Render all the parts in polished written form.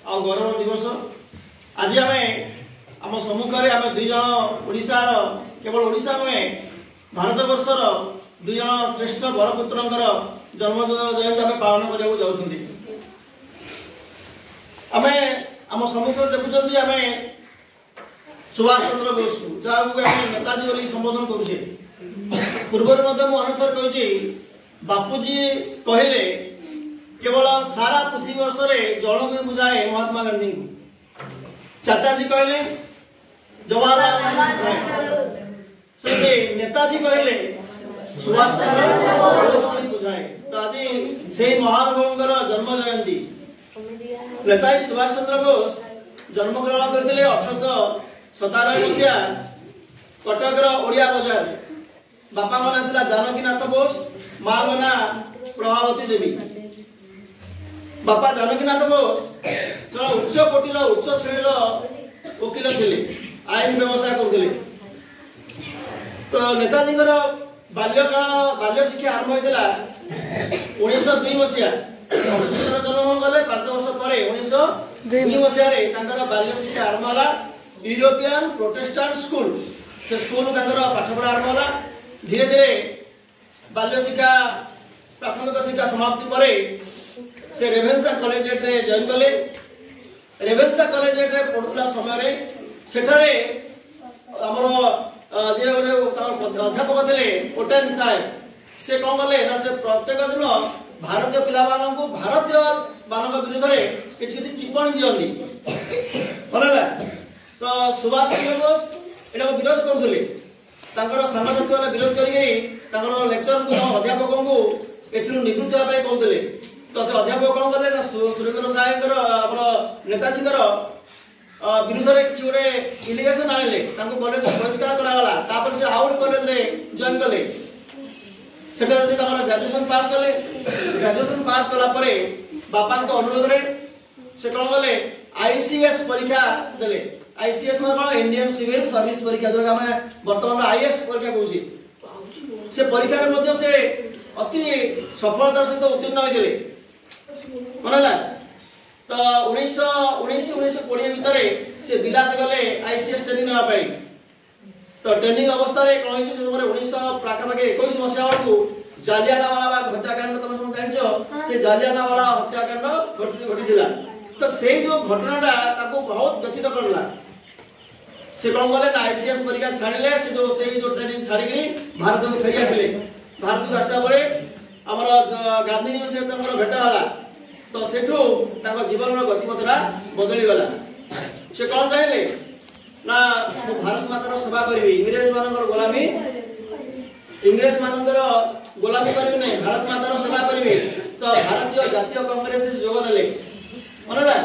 आ गौरव दिवस। आज आम सम्मुखें आम दुई जन ओडिशार केवल ओडिशा नुहे भारत वर्षर दुई जन श्रेष्ठ बरपुत्रंकर जन्म जयंती आम पालन करने जाऊँ। आम आम सम्मुखें देखुं आम सुभाष चंद्र बोस जहाँ नेताजी बोली संबोधन करुचे। पूर्वर अनेकथर कही बापूजी कहले केवल सारा पृथ्वी वर्ष जल को बुझाए महात्मा गांधी को। चाचाजी कहले जवाहरलाल नेहरू, नेताजी कहले सुभाष चंद्र बोस बुझाए। तो आज से महानुभावंकर जन्म जयंती। नेताजी सुभाष चंद्र बोस जन्म ग्रहण करते 1897 मसीहा कटकर ओडिया बजार। बापा ना था जानकीनाथ बोस, माँ ना प्रभावती देवी। बापा जानकीनाथ बोस जन उच्च कोटिर उच्च श्रेणीर वकिल थे, आईन व्यवसाय करते। तो नेताजी बाल्यकाल बाल्य शिक्षा आरंभ होता 1902 मसीहा। जन्म कले 5 वर्ष पर 1902 मसीह बाल्य शिक्षा आरंभ है। यूरोपियन प्रोटेस्टांट स्कूल से स्कूल पाठपढ़ा आरंभ है। धीरे धीरे बाल्य शिक्षा प्राथमिक शिक्षा समाप्ति पर से रेभेन्सा कॉलेज रे जॉइन कले। रेभेन्सा कॉलेज रे पढ़ुला समय सेठारे हमर जे अध्यापक थे ओटेन साहेब से कौन कले ना से प्रत्येक दिन भारतीय पिला को भारतीय मान विरुद्ध में किसी टिप्पणी दिखती भला। तो सुभाष चंद्र बोस यहाँ विरोध करुले। सामाजिक मैंने विरोध कर लेक्चर को अध्यापक को ए निवृत्त होगा कहते। तो से अध्यापक कौन कले ना सुरेंद्र साय नेताजी विरुद्ध में किसी गोटे इलिगेशन आने कॉलेज बहिष्कार करागला। से आउ कॉलेज में जॉइन कले। सेठारे से ग्रेजुएशन पास कले। ग्रेजुएशन पास कला परे बापा अनुरोध से कौन कले आईसीएस परीक्षा देले। आईसीएस मतलब इंडियन सिविल सर्विस परीक्षा जो आम बर्तमान आईएएस परीक्षा कहूँ। से परीक्षा से अति सफलतार सहित उत्तीर्ण होते मनला। तो 1920 भितर से बिलात गले आईसीएस ट्रेनिंग नापी। तो ट्रेनिंग अवस्था कौन 1921 मसीहा बेलू जालियानवाला हत्याकांड तुम सब जान से जालियानवाला हत्याकांड घटी। तो से जो घटनाटा बहुत व्यथित करला। से कौन कले ना आईसीएस परीक्षा छाड़िले। से जो ट्रेनिंग छाड़ी भारत को फेरी आसिले। भारत को आसा आमर गांधी से भेट है। तो सेठू जीवन गतिपथरा बदली गला। से कौन चाहिए ना भारत मातार सेवा करी इंग्रेज मान गोलामी करी नहीं भारत मातार सेवा करी। तो भारतीय जातीय कांग्रेस जोगदे मनला।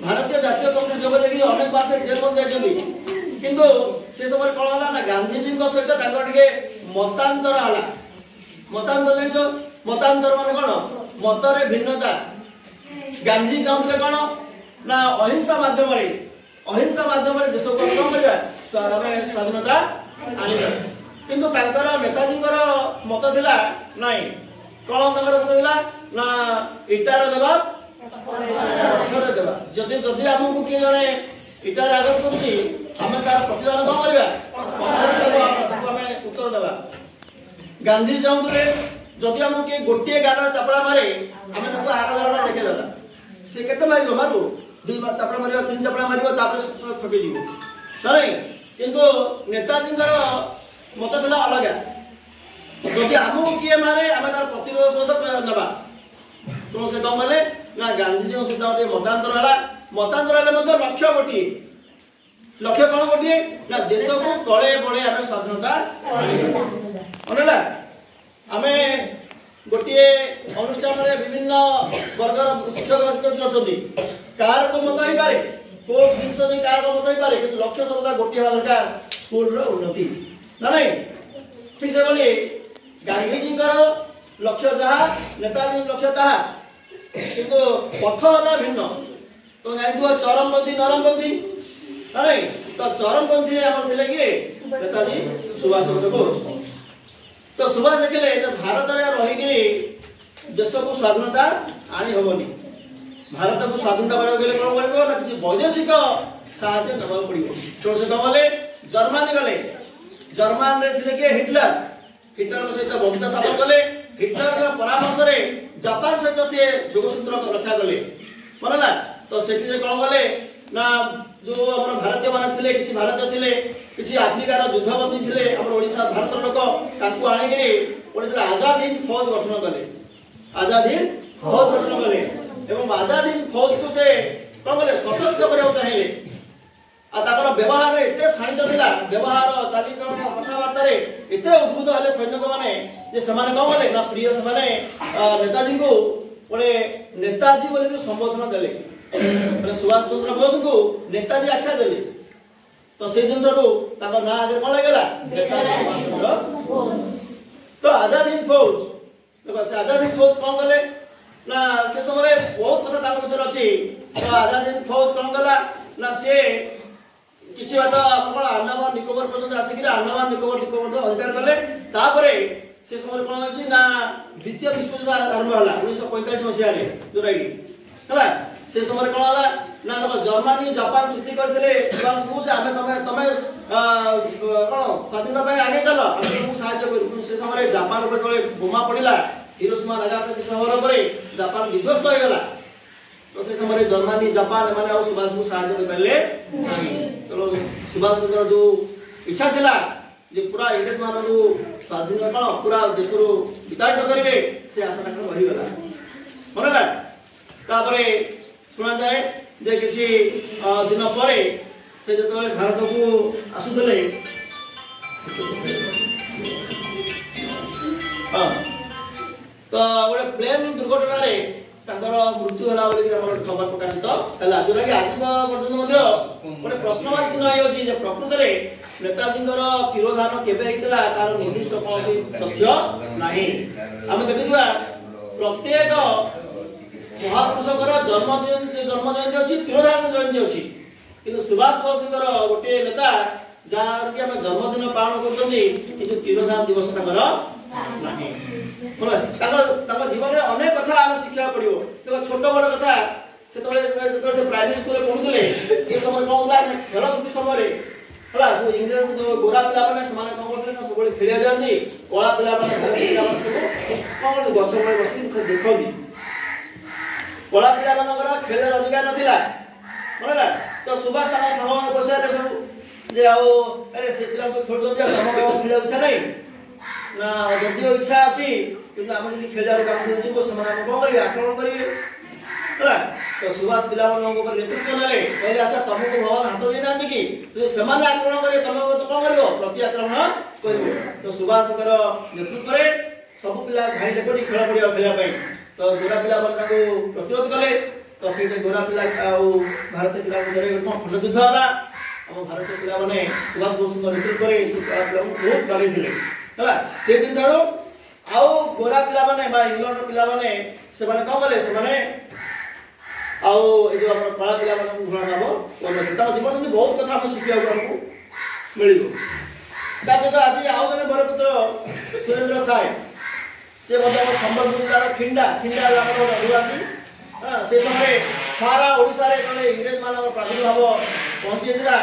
भारतीय जातीय कांग्रेस जोग देखिए अनेक बार से जेल बंद जाइए। किंतु से समय कौन है ना गांधीजी सहित मतांतर है। मतांतर जान मतांतर मान कौन मतरे भिन्नता। गांधी चाहते कौन ना अहिंसा माध्यम देश को कौन कर स्वाधीनता आने। किंतु नेताजी मत थिला नाई कौन मत थिला ना इटार जवाब पत्थर देवा। जदि जदि आमको किए जड़े इटार आघात करें तार प्रतिदान कौन करवा उत्तर देवा। गांधी चाहते जदि आमको किए गोटे गार चापड़ा मारे आम आर गारटा देखेदेला। सी के मार मारू 2 चापड़ा मार 3 चापड़ा मार थकी नहीं। किंतु नेताजी मत था अलग। जदि आमको किए मारे आम तार प्रतिरोध ना। तो से कौन कले ना गांधीजी सहित मतांतर है। मतांतर लक्ष्य गोटे। लक्ष्य कौन गोटे ना देश को तले बड़े आम स्वाधीनता मनला। आम गोटे अनुष्ठान में विभिन्न वर्गर शिक्षक शिक्षयित्री अच्छा कार को मत हो पारे को जिनस नहीं कार को मत हो पारे कि लक्ष्य सबदा गोटे हवा दरकार स्कूल उन्नति ना नहीं। ठीक से बोली गांधीजी लक्ष्य जहाँ नेताजी लक्ष्य ताहा किंतु पथ है भिन्न। तो जानते चरमपंथी नरमपंथी नहीं। तो चरमपंथी आम थे कि नेताजी सुभाष चंद्र बोस। तो सुभाष देखिले भारत में रहीकि देश को स्वाधीनता आनी हेनी। भारत को स्वाधीनता कौन किसी वैदेशिक साहाय्य नवा पड़ो। तो से कौन गले जर्मनी गले जर्मन रे थिले के हिटलर हिटलर सहित बंधुता स्थापन कले। हिटलर परामर्श रे जापान सहित से जोगसूत्र रक्षा कले मनला। तो से कौन गले ना जो हमर भारतीय मान थिले किछि भारतीय थिले किछि आफ्रिकार युद्धबंदी थिले हमर ओडिसा भारत लोक ताकू आनि के ओडिसा आजाद हिंद फौज गठन कले। आजाद हिंद फौज गठन कले एवं आजाद हिंद फौज को से कौन गले सशक्त करबा चाहिए। आ ताकर व्यवहार एते शांत थिला व्यवहार चालीचरण कथाबार्ता रे एते उद्भूत हले सैनिक माने जे समान कौन गले ना प्रिय समान नेताजी को ओडे नेताजी बोली भी संबोधन देले माने सुभाष चंद्र बोस को नेताजी आख्या देले। तो से दिन रो ताकर ना आगे कोन लागला नेताजी सुभाष चंद्र बोस। तो आजाद हिंद फौज देखो से आजाद हिंद फौज कोन गले ना से समय बहुत कथा ताकर विषय अछि। तो आजाद हिंद फौज कोन गला ना से किछि बात आपण अंडमान निकोबर पर्यंत आसी कि अंडमान निकोबर द्वीप अधिकार कले। तापरे से समय कोन होछि ना द्वितीय विश्व युद्ध आरंभ होला 1945 मसिया रे जोराई हला। से समय कोन होला ना तब जर्मनी जापान चुक्ति करथिले सुभाष को जे आमे तमे कोन स्वाधीनता पे आगे चलो हम तुमको सहायता करू। से समय जापान ऊपर तळे बोमा पडिला हिरोशिमा नागासाकी शहर ऊपर जापान विध्वस्त हो गेला। तो से समय जर्मनी जापान माने आ सुभाष को सहायता कर पाले नहीं। तो सुभाष चंद्र जो इच्छा थिला जे पूरा इंग्रेज मानू स्वाधीन कोन पूरा देश को विताड़ित करिवे से आशा तक रही गला मनला। तापरे सुना जाए जे किसी दिन परे से जतले भारत को आसुतले तो गोटे प्लेन दुर्घटना रे तांकर मृत्यु होला बोली हमर खबर प्रकाशित हला। जो लागि आज पर्यंत मध्य गोटे प्रश्नवाची चिन्ह होई अछि जे प्रकृत रे नेताजींकर तिरोधान केबे हेतिला तार निर्दिष्ट कोनसी तथ्य नाही। हम देखिबा प्रत्येक महापुरुषकर जन्म जयंती अछि तिरोधान जयंती अछि किंतु सुभाष बोसकर गोटे नेता जार कि हम जन्मदिन पालन करछथि किंतु तिरोधान दिवस ताकर नाही। ताकर जीवन में अनेक कथा हम शिक्षा पड़ियो। देखो छोट बड़ कथा से से प्राइमरी स्कूल पढुले से समय कोन होला खेल छुट्टी समय रे हला से इंग्लिश जो गोरा पिला माने समान कोन करथि ना सबले खेलिया जांदी कोला पिला माने कोन गछ में बसी देखो दी कोला पिला मानकर खेल अधिकार नथिला मनला। तो सुभाष ताका सामान बसाले सब जे आओ अरे से पिला सब खेल जंदी हम खेलिया इच्छा नहीं ना जदियो इच्छा अछि किंतु हम जदि खेलिया काम से जीवो समान कोन करिवे आक्रमण करिवे हला। तो सुभाष पिला मानक ऊपर नेतृत्व नेले कहले अच्छा तुमको भगवान हाथ दे नांदी कि तो समान आक्रमण करे तुम तो कोन करिवो प्रति आक्रमण करिवो। तो सुभाष कर नेतृत्व रे सब पिला भाई लेकोडी खेल पड़िया खेलिया पई। तो गोरा पिला मानका को प्रतिरोध कले। तो से गोरा पिला भारतीय पिला मध्यरे कोन खंड युद्ध होला। हम भारतीय पिला माने सुभाष बोस नेतृत्व रे से पिला बहुत करे थिले हला। से दिन धरो आउ गोरा पिला माने बा इंग्लैंड पिला माने से माने कोन गले से माने आउ ए जो अपन कला पिला माने घोड़ा नाम कोन जीवन में बहुत कथा हम शिखिया हमको मिलियो। ता सहित आज आउ जने बरपुत्र सुरेंद्र साय से मतलब संबलपुर जिल्लार खिंडा लाकर आदिवासी से समय सारा ओडिसा रे तले इंग्रेज मानक प्रादुर्भाव पहुंची दिला।